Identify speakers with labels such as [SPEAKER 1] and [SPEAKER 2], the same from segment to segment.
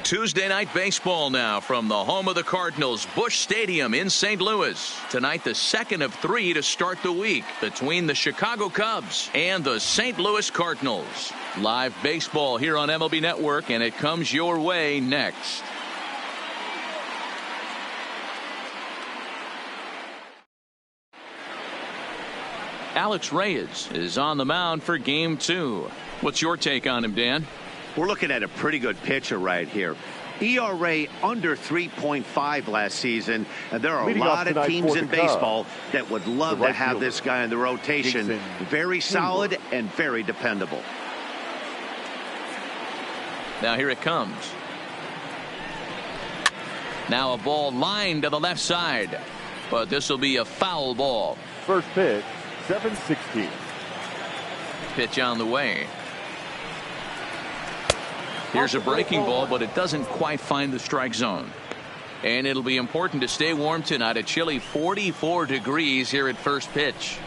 [SPEAKER 1] Tuesday night baseball now from the home of the Cardinals, Busch Stadium in St. Louis. Tonight, the second of 3 to start the week between the Chicago Cubs and the St. Louis Cardinals. Live baseball here on MLB Network, and it comes your way next. Alex Reyes is on the mound for game 2. What's your take on him, Dan?
[SPEAKER 2] We're looking at a pretty good pitcher right here. ERA under 3.5 last season, and there are a lot of teams in baseball that would love to have this guy in the rotation. Very solid and very dependable.
[SPEAKER 1] Now here it comes. Now a ball lined to the left side, but this will be a foul ball.
[SPEAKER 3] First pitch, 7-16.
[SPEAKER 1] Pitch on the way. Here's a breaking ball, but it doesn't quite find the strike zone. And it'll be important to stay warm tonight. A chilly 44 degrees here at first pitch.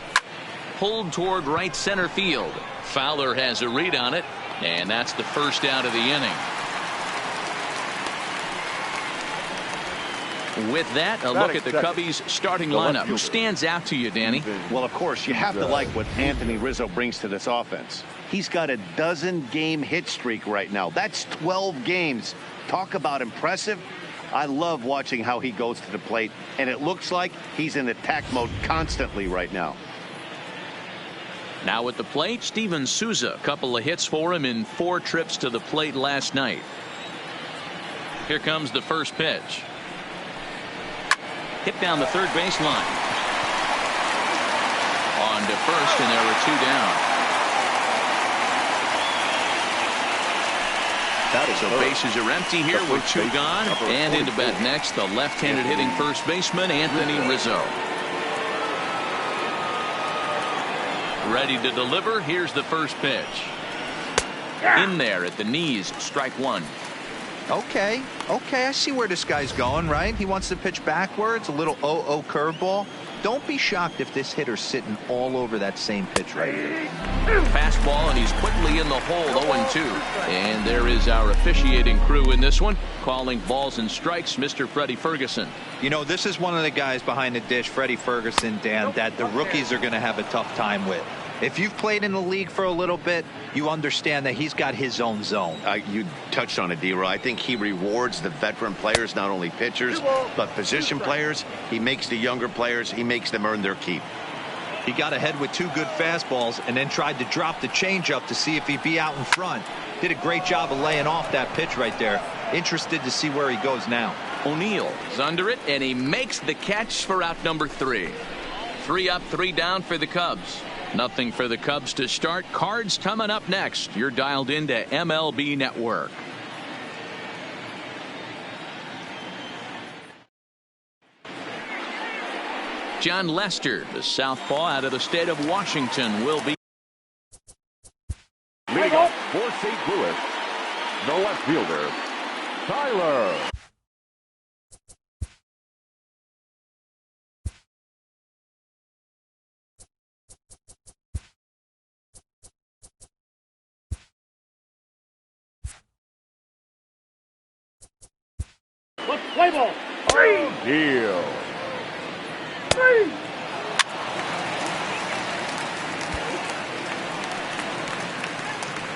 [SPEAKER 1] Pulled toward right center field. Fowler has a read on it, and that's the first out of the inning. With that, a look at the Cubbies starting lineup. Who stands out to you, Danny?
[SPEAKER 2] Well, of course, you have to like what Anthony Rizzo brings to this offense. He's got a 12-game hit streak right now. That's 12 games. Talk about impressive. I love watching how he goes to the plate, and it looks like he's in attack mode constantly right now.
[SPEAKER 1] Now at the plate, Steven Souza. A couple of hits for him in 4 trips to the plate last night. Here comes the first pitch. Hit down the third baseline. On to first, and there were 2 down. So bases are empty here with 2 gone. And into bat next, the left-handed hitting first baseman, Anthony Rizzo. Ready to deliver. Here's the first pitch. In there at the knees, strike 1.
[SPEAKER 4] Okay, I see where this guy's going, right? He wants to pitch backwards, a little 0-0 curveball. Don't be shocked if this hitter's sitting all over that same pitch right here.
[SPEAKER 1] Fastball, and he's quickly in the hole, 0-2. And there is our officiating crew in this one, calling balls and strikes, Mr. Freddie Ferguson.
[SPEAKER 4] You know, this is one of the guys behind the dish, Freddie Ferguson, Dan, that the rookies are going to have a tough time with. If you've played in the league for a little bit, you understand that he's got his own zone.
[SPEAKER 2] You touched on it, D-Roy. I think he rewards the veteran players, not only pitchers, but position players. He makes the younger players, he makes them earn their keep.
[SPEAKER 4] He got ahead with 2 good fastballs and then tried to drop the changeup to see if he'd be out in front. Did a great job of laying off that pitch right there. Interested to see where he goes now.
[SPEAKER 1] O'Neill is under it, and he makes the catch for out number 3. 3 up, 3 down for the Cubs. Nothing for the Cubs to start. Cards coming up next. You're dialed into MLB Network. John Lester, the southpaw out of the state of Washington, will be
[SPEAKER 3] leading off for St. Louis, the left fielder, Tyler.
[SPEAKER 5] Play ball.
[SPEAKER 3] Deal.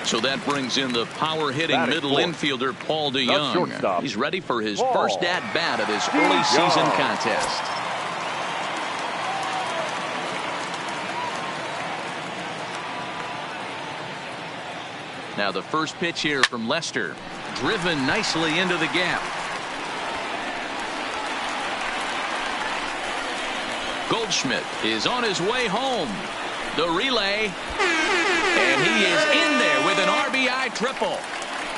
[SPEAKER 1] So that brings in the power-hitting middle infielder Paul DeJong. He's ready for his first at-bat of this early season contest. Now the first pitch here from Lester. Driven nicely into the gap. Goldschmidt is on his way home. The relay. And he is in there with an RBI triple.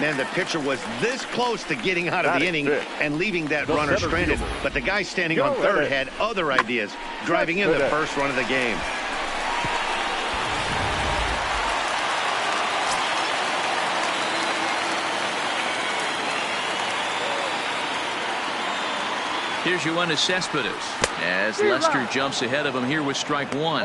[SPEAKER 2] Man, the pitcher was this close to getting out of the inning and leaving that runner stranded. But the guy standing on third had other ideas, driving in the first run of the game.
[SPEAKER 1] Here's Yoenis Cespedes as Lester jumps ahead of him here with strike 1.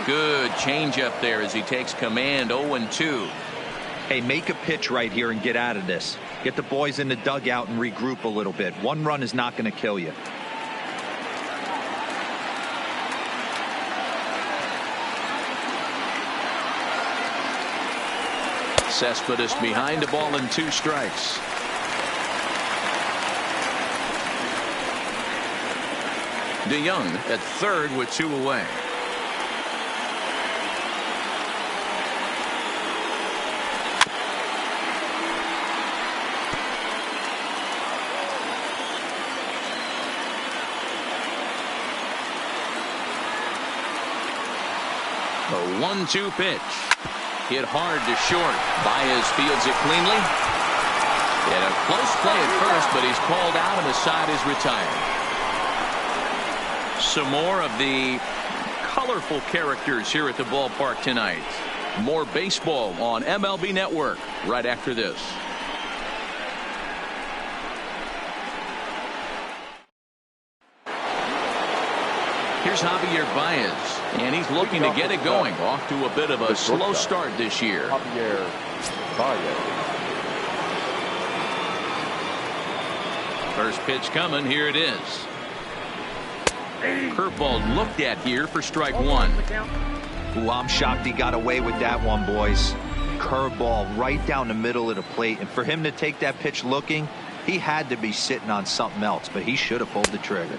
[SPEAKER 1] Good changeup there as he takes command. 0-2.
[SPEAKER 4] Hey, make a pitch right here and get out of this. Get the boys in the dugout and regroup a little bit. One run is not going to kill you.
[SPEAKER 1] Cespedes behind, a ball and 2 strikes. DeYoung at third with 2 away. The 1-2 pitch. Hit hard to short. Baez fields it cleanly. And a close play at first, but he's called out and the side is retired. Some more of the colorful characters here at the ballpark tonight. More baseball on MLB Network right after this. Here's Javier Baez, and he's looking to get it going. Off to a bit of a slow start this year.
[SPEAKER 3] Javier Baez.
[SPEAKER 1] First pitch coming. Here it is. Curveball looked at here for strike 1.
[SPEAKER 4] Ooh, I'm shocked he got away with that one, boys. Curveball right down the middle of the plate. And for him to take that pitch looking, he had to be sitting on something else, but he should have pulled the trigger.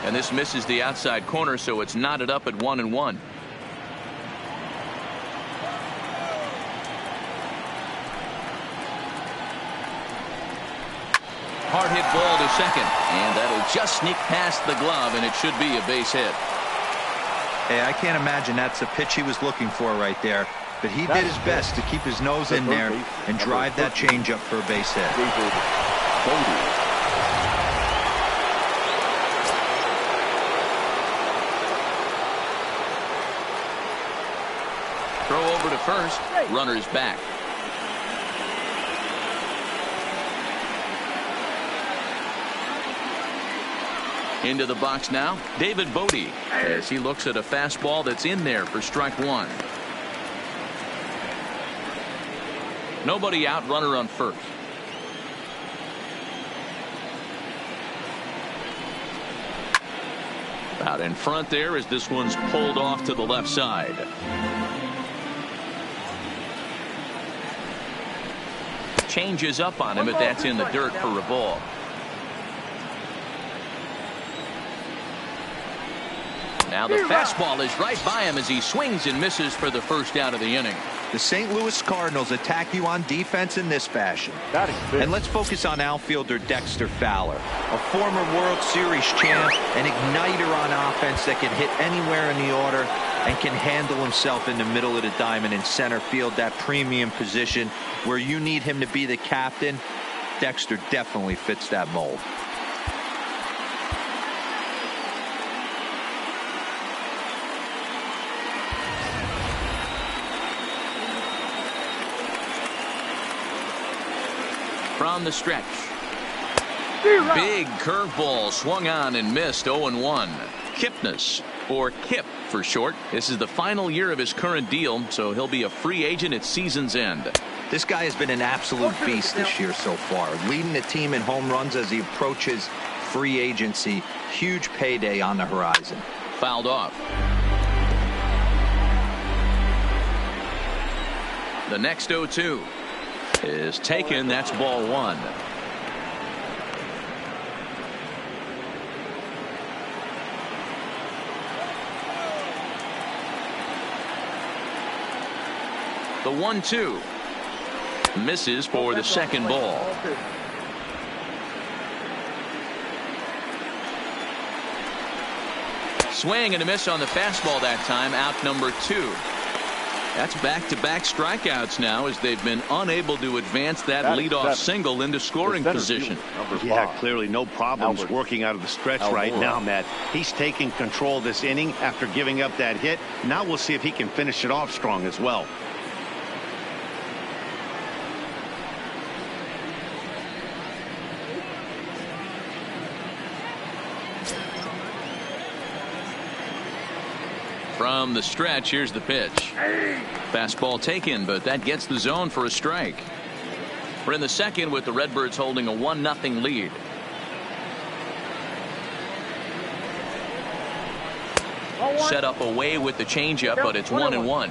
[SPEAKER 1] And this misses the outside corner, so it's knotted up at 1-1. Hard hit ball to second, and that'll just sneak past the glove, and it should be a base hit.
[SPEAKER 4] Hey, I can't imagine that's the pitch he was looking for right there, but he did his best to keep his nose in there and drive that changeup for a base hit.
[SPEAKER 1] Throw over to first. Runner's back. Into the box now, David Bote, as he looks at a fastball that's in there for strike 1. Nobody out, runner on first. Out in front there as this one's pulled off to the left side. Changes up on him, but that's in the dirt for a ball. Now the fastball is right by him as he swings and misses for the first out of the inning.
[SPEAKER 4] The St. Louis Cardinals attack you on defense in this fashion. And let's focus on outfielder Dexter Fowler, a former World Series champ, an igniter on offense that can hit anywhere in the order and can handle himself in the middle of the diamond in center field, that premium position where you need him to be the captain. Dexter definitely fits that mold.
[SPEAKER 1] From the stretch. Big curveball swung on and missed. 0-1. Kipnis, or Kip for short. This is the final year of his current deal, so he'll be a free agent at season's end.
[SPEAKER 4] This guy has been an absolute beast this year so far, leading the team in home runs as he approaches free agency. Huge payday on the horizon.
[SPEAKER 1] Fouled off. The next 0-2 is taken. That's ball 1. The 1-2 misses for the second ball. Swing and a miss on the fastball that time. Out number 2. That's back-to-back strikeouts now as they've been unable to advance that leadoff single into scoring position.
[SPEAKER 2] Yeah, clearly no problems working out of the stretch right now, Matt. He's taking control of this inning after giving up that hit. Now we'll see if he can finish it off strong as well.
[SPEAKER 1] From the stretch, here's the pitch. Fastball taken, but that gets the zone for a strike. We're in the second with the Redbirds holding a 1-0 lead. Set up away with the changeup, but it's 1-1.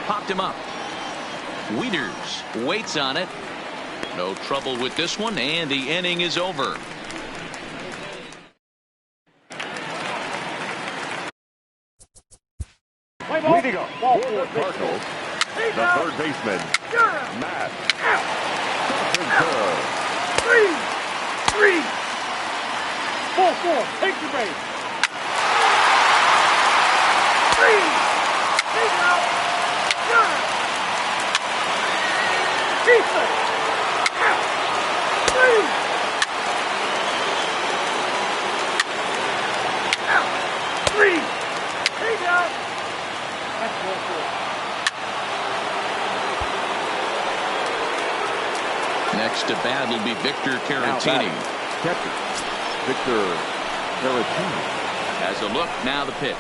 [SPEAKER 1] Popped him up. Wieters waits on it. No trouble with this one, and the inning is over.
[SPEAKER 3] Leading up for the Cardinals, the third baseman, Matt Carpenter.
[SPEAKER 5] 3-3. 4-4. Take the base. 3. Take out. Gunner. Defense. 3. Out. 3. Take out. That's 4-4.
[SPEAKER 1] Next to bat will be Victor Caratini.
[SPEAKER 3] Catcher, Victor Caratini.
[SPEAKER 1] Has a look, now the pitch.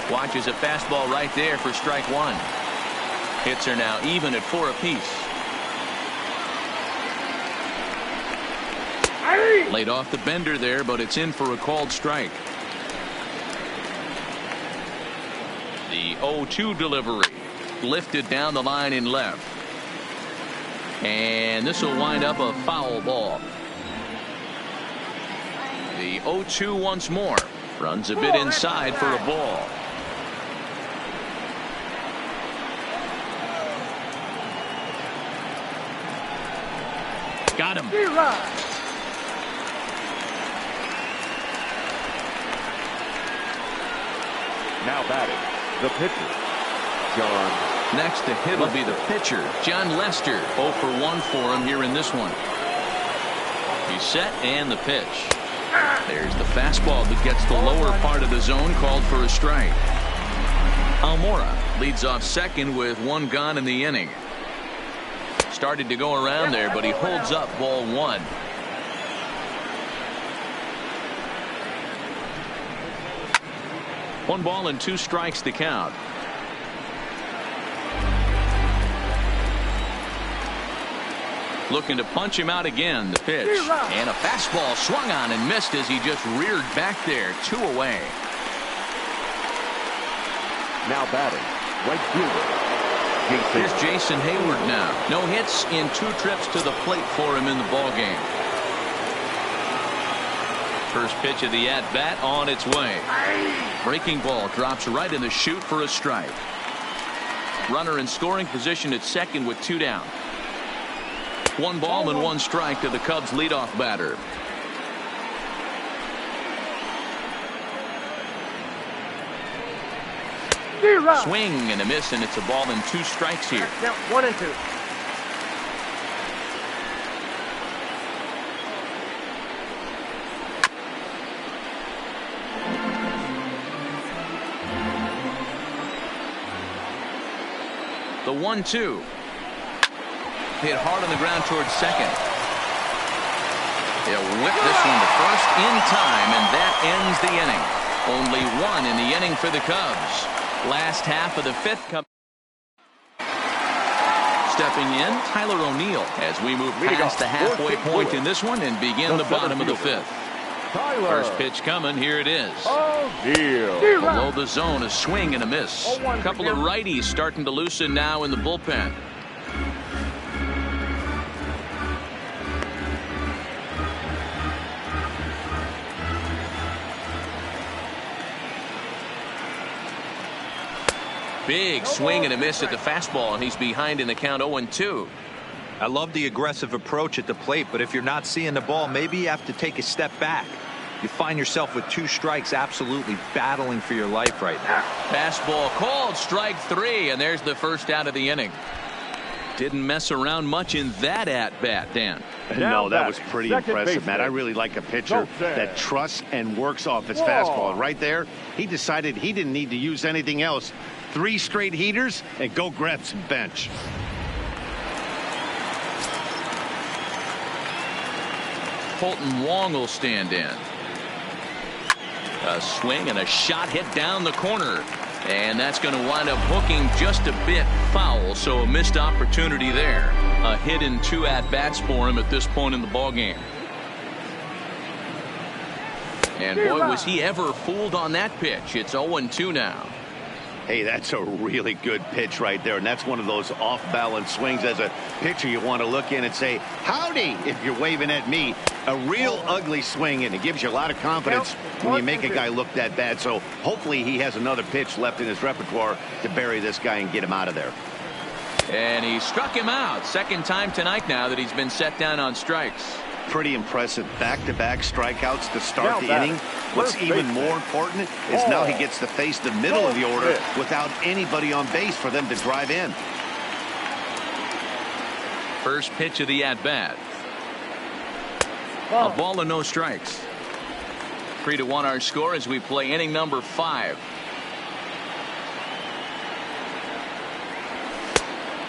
[SPEAKER 1] Watches a fastball right there for strike one. Hits are now even at 4 apiece. Laid off the bender there, but it's in for a called strike. The 0-2 delivery. Lifted down the line in left. And this will wind up a foul ball. The 0-2 once more. Runs a bit inside for a ball. Got him.
[SPEAKER 3] Now batting, the pitcher, John.
[SPEAKER 1] Next to hit will be the pitcher, John Lester. 0 for 1 for him here in this one. He's set and the pitch. There's the fastball that gets the lower part of the zone, called for a strike. Almora leads off second with 1 gone in the inning. Started to go around there, but he holds up ball 1. One ball and 2 strikes to count. Looking to punch him out again. The pitch. And a fastball swung on and missed as he just reared back there. 2 away.
[SPEAKER 3] Now batting, right fielder,
[SPEAKER 1] Here's Jason Hayward now. No hits in 2 trips to the plate for him in the ballgame. First pitch of the at-bat on its way. Breaking ball drops right in the chute for a strike. Runner in scoring position at second with 2 down. 1 ball and 1 strike to the Cubs leadoff batter. Swing and a miss, and it's a ball and 2 strikes here.
[SPEAKER 5] Now 1 and 2.
[SPEAKER 1] The 1-2. Hit hard on the ground towards second. They'll whip this one to first in time, and that ends the inning. Only 1 in the inning for the Cubs. Last half of the 5th. Stepping in, Tyler O'Neill, as we move past the halfway point in this one and begin the bottom of the 5th. First pitch coming. Here it is. Below the zone, a swing and a miss. A couple of righties starting to loosen now in the bullpen. Big swing and a miss at the fastball, and he's behind in the count 0-2.
[SPEAKER 4] I love the aggressive approach at the plate, but if you're not seeing the ball, maybe you have to take a step back. You find yourself with 2 strikes, absolutely battling for your life right now.
[SPEAKER 1] Fastball called, strike 3, and there's the first out of the inning. Didn't mess around much in that at-bat, Dan.
[SPEAKER 2] No, that was pretty impressive, Matt. I really like a pitcher that trusts and works off his fastball. And right there, he decided he didn't need to use anything else. 3 straight heaters and go grab some bench.
[SPEAKER 1] Colton Wong will stand in. A swing and a shot hit down the corner. And that's going to wind up hooking just a bit foul, so a missed opportunity there. A hit in 2 at-bats for him at this point in the ballgame. And boy, was he ever fooled on that pitch. It's 0-2 now.
[SPEAKER 2] Hey, that's a really good pitch right there, and that's one of those off-balance swings. As a pitcher, you want to look in and say, howdy, if you're waving at me. A real ugly swing, and it gives you a lot of confidence when you make a guy look that bad. So hopefully he has another pitch left in his repertoire to bury this guy and get him out of there.
[SPEAKER 1] And he struck him out. Second time tonight now that he's been set down on strikes.
[SPEAKER 2] Pretty impressive back-to-back strikeouts to start the inning. What's even more important is now he gets to face the middle of the order without anybody on base for them to drive in.
[SPEAKER 1] First pitch of the at-bat. A ball and no strikes. 3-1 our score as we play inning number 5.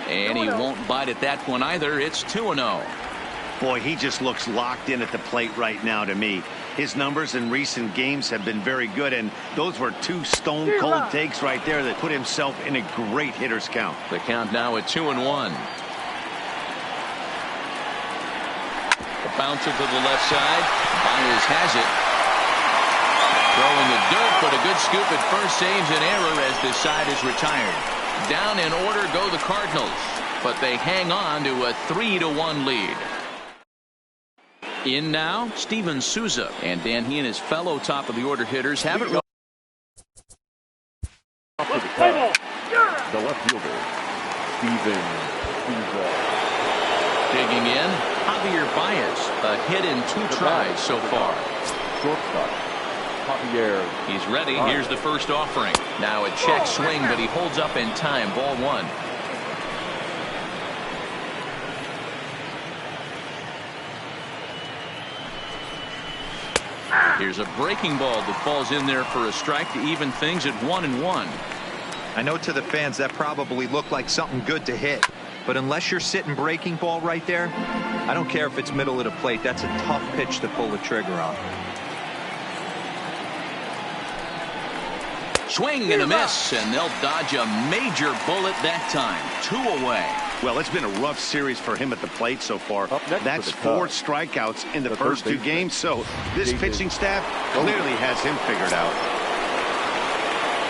[SPEAKER 1] And he won't bite at that one either. It's 2-0.
[SPEAKER 2] Boy, he just looks locked in at the plate right now to me. His numbers in recent games have been very good, and those were 2 stone-cold takes right there that put himself in a great hitter's count.
[SPEAKER 1] The count now at 2-1. The bouncer to the left side. Byers has it. Throwing the dirt, but a good scoop at first saves an error as this side is retired. Down in order go the Cardinals, but they hang on to a 3-1 lead. In now, Steven Souza. And Dan, he and his fellow top of the order hitters haven't really.
[SPEAKER 3] The left fielder, Steven Souza.
[SPEAKER 1] Digging in, Javier Baez. A hit in 2 tries so far.
[SPEAKER 3] Shortstop, Javier.
[SPEAKER 1] He's ready. Here's the first offering. Now a check swing, but he holds up in time. Ball 1. Here's a breaking ball that falls in there for a strike to even things at 1-1.
[SPEAKER 4] I know to the fans that probably looked like something good to hit, but unless you're sitting breaking ball right there, I don't care if it's middle of the plate. That's a tough pitch to pull the trigger on.
[SPEAKER 1] Swing and a miss, and they'll dodge a major bullet that time. 2 away.
[SPEAKER 2] Well, it's been a rough series for him at the plate so far. That's 4 strikeouts in the first 2 games, so this pitching staff clearly has him figured out.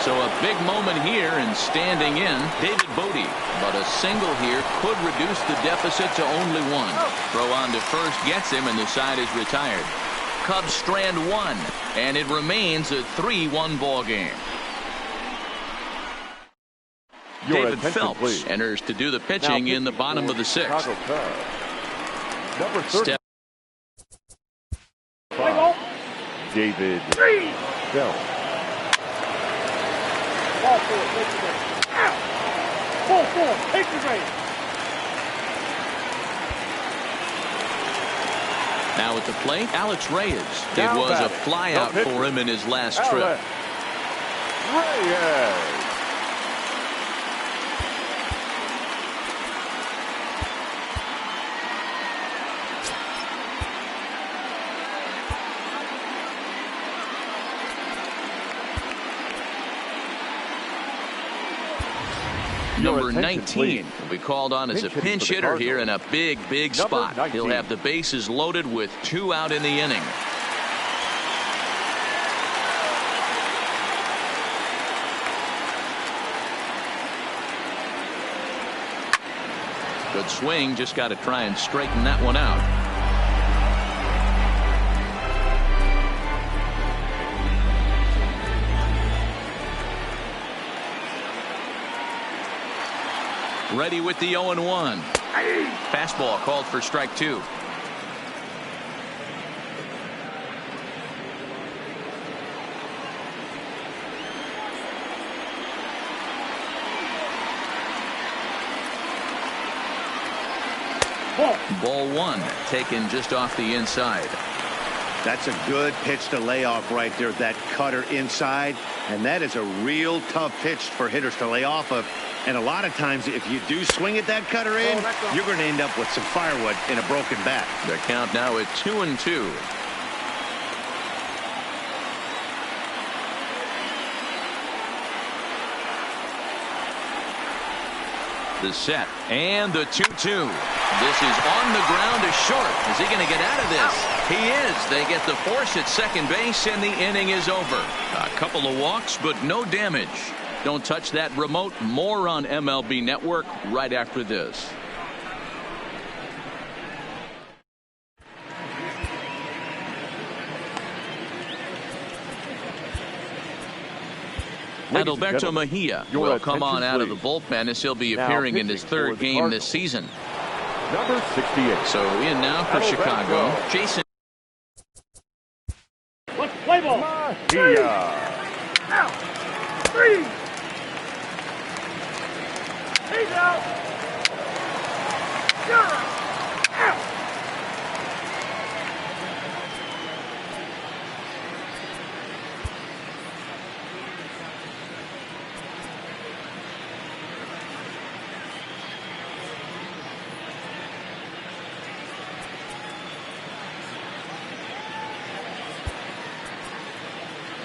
[SPEAKER 1] So a big moment here, and standing in, David Bodie. But a single here could reduce the deficit to only 1. Throw on to first gets him, and the side is retired. Cubs strand 1, and it remains a 3-1 ball game. David Phelps enters to do the pitching in the bottom of the 6th.
[SPEAKER 3] Number 30. David Phelps.
[SPEAKER 5] Ball 4, take the base. Ball 4, take the base.
[SPEAKER 1] Now at the plate, Alex Reyes. It was a flyout for him in his last trip.
[SPEAKER 3] Reyes.
[SPEAKER 1] Number 19 will be called on as a pinch hitter here in a big spot. He'll have the bases loaded with 2 out in the inning. Good swing, just got to try and straighten that one out. Ready with the 0-1. Fastball called for strike 2. Ball 1 taken just off the inside.
[SPEAKER 2] That's a good pitch to lay off right there. That cutter inside. And that is a real tough pitch for hitters to lay off of. And a lot of times, if you do swing at that cutter in, you're going to end up with some firewood in a broken bat.
[SPEAKER 1] The count now at 2-2. The set and the 2-2. This is on the ground to short. Is he going to get out of this? He is. They get the force at second base and the inning is over. A couple of walks but no damage. Don't touch that remote. More on MLB Network right after this. Adalberto Mejia will come on out of the bullpen as he'll be appearing in his third game this season.
[SPEAKER 3] Number 68.
[SPEAKER 1] So in now for Chicago, Jason.
[SPEAKER 5] Let's play ball. Out. 3. He's out. You're out.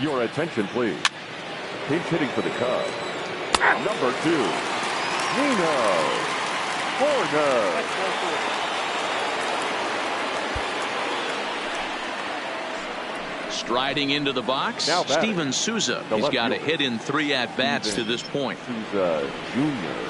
[SPEAKER 3] Your attention, please. Pinch hitting for the Cubs. Number 2, Nino Hoerner.
[SPEAKER 1] Striding into the box, Steven Souza. He's got a hit in 3 at-bats to this point.
[SPEAKER 3] Souza Jr.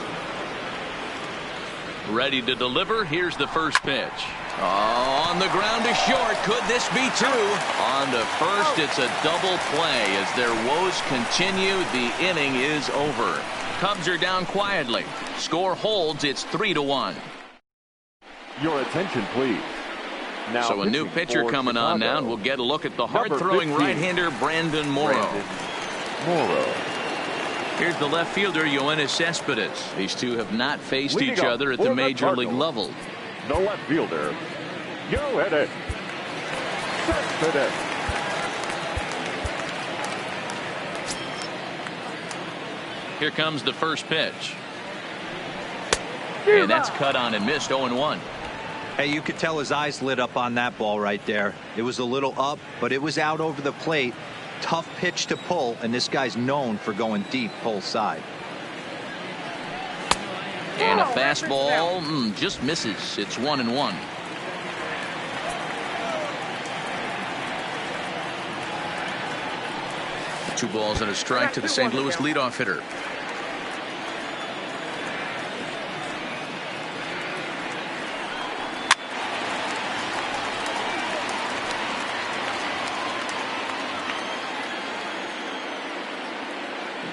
[SPEAKER 1] Ready to deliver. Here's the first pitch. Oh, on the ground to short. Could this be 2? On to first, it's a double play. As their woes continue, the inning is over. Cubs are down quietly. Score holds. It's 3-1.
[SPEAKER 3] Your attention, please. Now
[SPEAKER 1] so a new pitcher coming on now, and we'll get a look at the hard-throwing right-hander Brandon Morrow. Here's the left fielder, Yoenis Cespedes. These two have not faced each other at the major league level.
[SPEAKER 3] The left fielder, Yoenis Cespedes.
[SPEAKER 1] Here comes the first pitch. And that's cut on and missed. 0-1.
[SPEAKER 4] Hey, you could tell his eyes lit up on that ball right there. It was a little up, but it was out over the plate. Tough pitch to pull, and this guy's known for going deep pull side.
[SPEAKER 1] And a fastball just misses. It's 1-1. Two balls and a strike to the St. Louis leadoff hitter.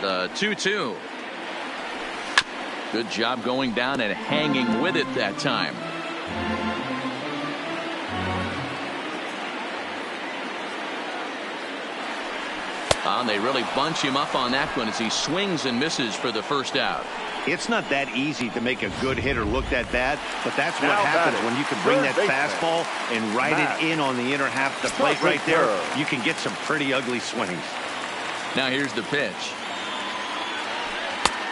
[SPEAKER 1] The 2-2. Good job going down and hanging with it that time. And they really bunch him up on that one as he swings and misses for the first out.
[SPEAKER 2] It's not that easy to make a good hitter look that bad, but that's what happens when you can bring that fastball and ride it in on the inner half of the plate right there. You can get some pretty ugly swings.
[SPEAKER 1] Now here's the pitch.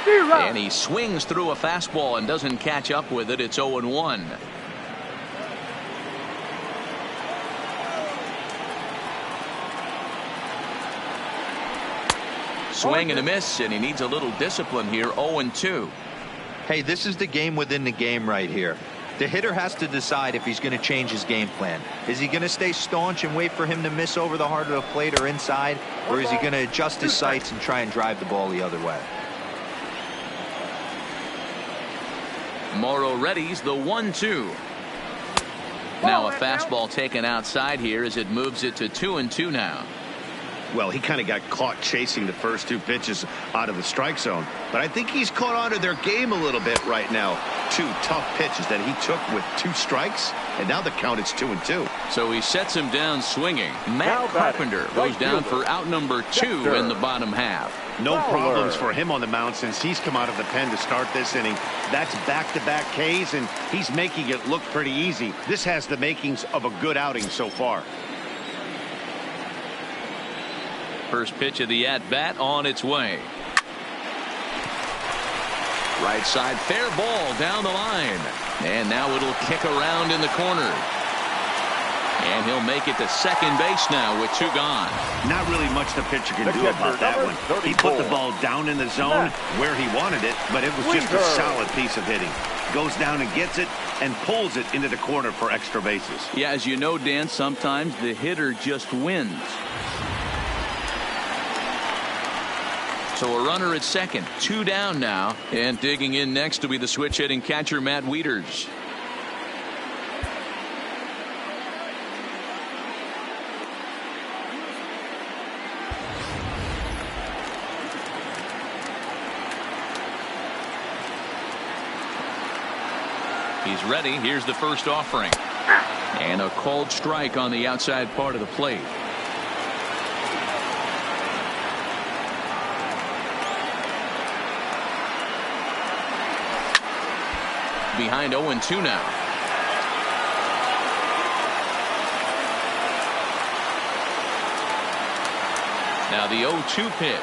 [SPEAKER 1] And he swings through a fastball and doesn't catch up with it. It's 0-1. Swing and a miss, and he needs a little discipline here. 0-2.
[SPEAKER 4] Hey, this is the game within the game right here. The hitter has to decide if he's going to change his game plan. Is he going to stay staunch and wait for him to miss over the heart of the plate or inside, or is he going to adjust his sights and try and drive the ball the other way?
[SPEAKER 1] Morrow readies the 1-2. Now a fastball taken outside here as it moves it to 2-2 now.
[SPEAKER 2] Well, he kind of got caught chasing the first 2 pitches out of the strike zone, but I think he's caught on to their game a little bit right now. 2 tough pitches that he took with 2 strikes, and now the count is 2-2.
[SPEAKER 1] So he sets him down swinging. Matt Carpenter goes down for out number 2 in the bottom half.
[SPEAKER 2] No problems for him on the mound since he's come out of the pen to start this inning. That's back-to-back Ks, and he's making it look pretty easy. This has the makings of a good outing so far.
[SPEAKER 1] First pitch of the at-bat on its way. Right side, fair ball down the line. And now it'll kick around in the corner. And he'll make it to second base now with 2 gone.
[SPEAKER 2] Not really much the pitcher can do about that one. He put the ball down in the zone where he wanted it, but it was just a solid piece of hitting. Goes down and gets it and pulls it into the corner for extra bases.
[SPEAKER 1] Yeah, as you know, Dan, sometimes the hitter just wins. So a runner at second, 2 down now, and digging in next will be the switch hitting catcher Matt Wieters. He's ready. Here's the first offering. And a called strike on the outside part of the plate. Behind 0-2 now. Now the 0-2 pitch.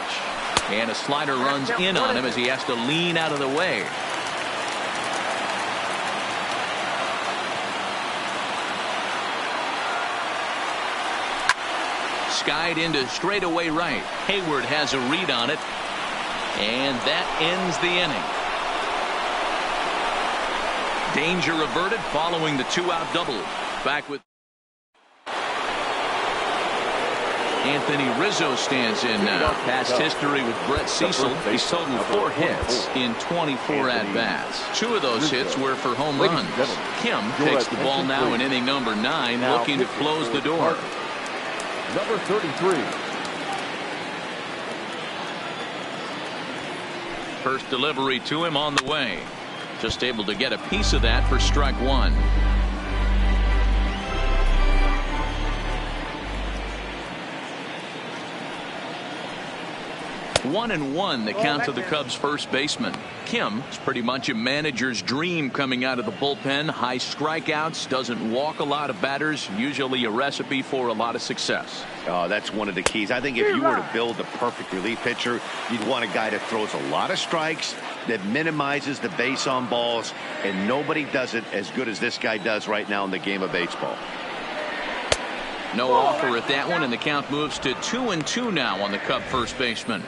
[SPEAKER 1] And a slider runs in on him as he has to lean out of the way. Skied into straightaway right. Hayward has a read on it. And that ends the inning. Danger averted following the 2-out double. Back with Anthony Rizzo stands in now. Past history with Brett Cecil. He's totaled 4 hits in 24 at-bats. 2 of those hits were for home runs. Kim takes the ball now in inning number 9, looking to close the door.
[SPEAKER 3] Number 33.
[SPEAKER 1] First delivery to him on the way. Just able to get a piece of that for strike 1. 1-1 the count to the Cubs first baseman. Kim is pretty much a manager's dream coming out of the bullpen. High strikeouts, doesn't walk a lot of batters, usually a recipe for a lot of success.
[SPEAKER 2] Oh, that's one of the keys. I think if you were to build a perfect relief pitcher, you'd want a guy that throws a lot of strikes, that minimizes the base on balls, and nobody does it as good as this guy does right now in the game of baseball.
[SPEAKER 1] No offer at that one, and the count moves to 2-2 now on the Cub first baseman.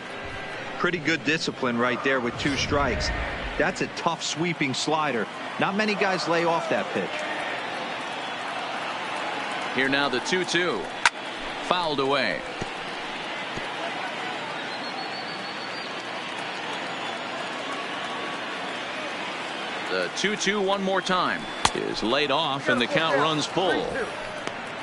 [SPEAKER 4] Pretty good discipline right there with 2 strikes. That's a tough sweeping slider. Not many guys lay off that pitch.
[SPEAKER 1] Here now the 2-2. Fouled away. The 2-2 one more time is laid off, and the count runs full.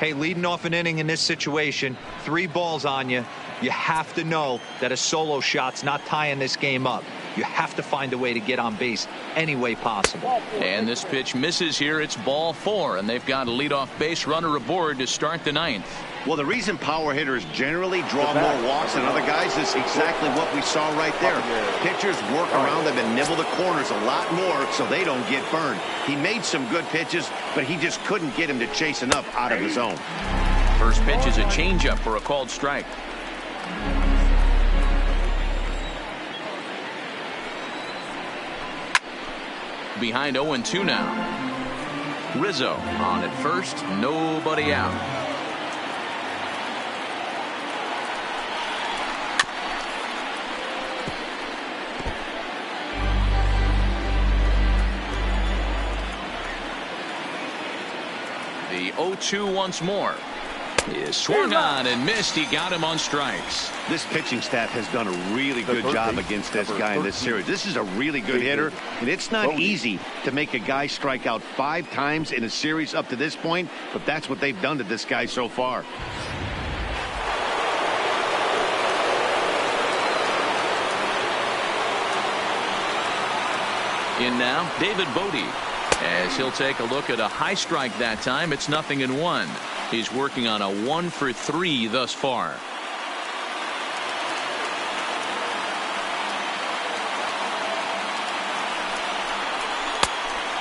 [SPEAKER 4] Hey, leading off an inning in this situation, 3 balls on you. You have to know that a solo shot's not tying this game up. You have to find a way to get on base any way possible.
[SPEAKER 1] And this pitch misses here. It's ball 4, and they've got a leadoff base runner aboard to start the 9th.
[SPEAKER 2] Well, the reason power hitters generally draw more walks than other guys is exactly what we saw right there. Pitchers work around them and nibble the corners a lot more so they don't get burned. He made some good pitches, but he just couldn't get him to chase enough out of the zone.
[SPEAKER 1] First pitch is a changeup for a called strike. Behind 0-2 now. Rizzo on at first, nobody out. The 0-2 once more. Is swung on and missed. He got him on strikes.
[SPEAKER 2] This pitching staff has done a really good job against this guy in this series. This is a really good hitter, and it's not easy to make a guy strike out 5 times in a series up to this point, but that's what they've done to this guy so far.
[SPEAKER 1] In now, David Bodie, as he'll take a look at a high strike that time. It's 0-1. He's working on a 1-for-3 thus far.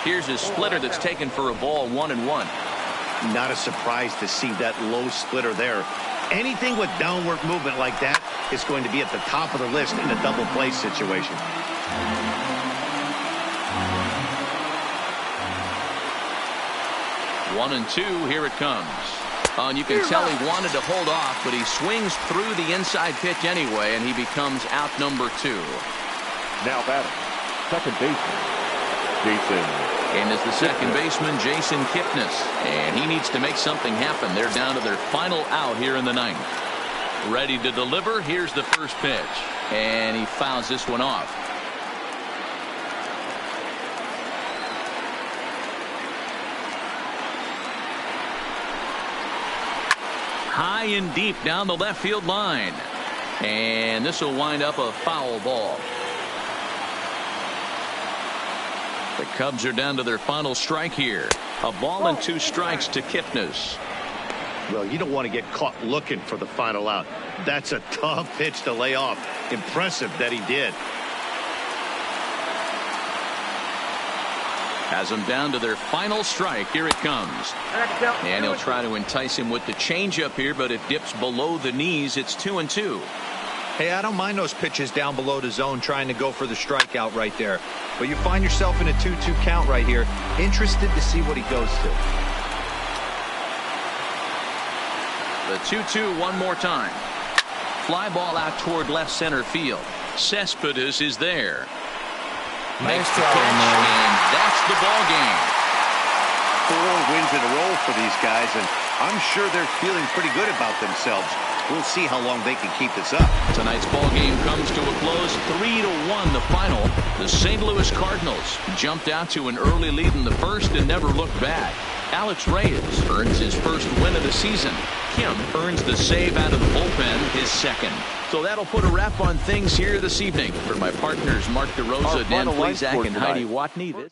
[SPEAKER 1] Here's his splitter that's taken for a ball, 1-1.
[SPEAKER 2] Not a surprise to see that low splitter there. Anything with downward movement like that is going to be at the top of the list in a double play situation.
[SPEAKER 1] 1-2, here it comes. And you can tell he wanted to hold off, but he swings through the inside pitch anyway, and he becomes out number 2.
[SPEAKER 3] Now batting, second baseman, Jason.
[SPEAKER 1] And as the second baseman, Jason Kipnis. And he needs to make something happen. They're down to their final out here in the ninth. Ready to deliver. Here's the first pitch. And he fouls this one off. High and deep down the left field line. And this will wind up a foul ball. The Cubs are down to their final strike here. A ball and 2 strikes to Kipnis.
[SPEAKER 2] Well, you don't want to get caught looking for the final out. That's a tough pitch to lay off. Impressive that he did.
[SPEAKER 1] Has them down to their final strike. Here it comes. And he'll try to entice him with the changeup here, but it dips below the knees. It's 2-2.
[SPEAKER 4] Hey, I don't mind those pitches down below the zone trying to go for the strikeout right there. But you find yourself in a 2-2 count right here. Interested to see what he goes to.
[SPEAKER 1] The 2-2 one more time. Fly ball out toward left center field. Cespedes is there. Makes the catch, and that's the ball game.
[SPEAKER 2] 4 wins in a row for these guys, and I'm sure they're feeling pretty good about themselves. We'll see how long they can keep this up.
[SPEAKER 1] Tonight's ball game comes to a close. 3-1 the final. The St. Louis Cardinals jumped out to an early lead in the first and never looked back. Alex Reyes earns his first win of the season. Kim earns the save out of the bullpen, his second. So that'll put a wrap on things here this evening. For my partners Mark DeRosa, Dan Plesac, and Heidi Watney.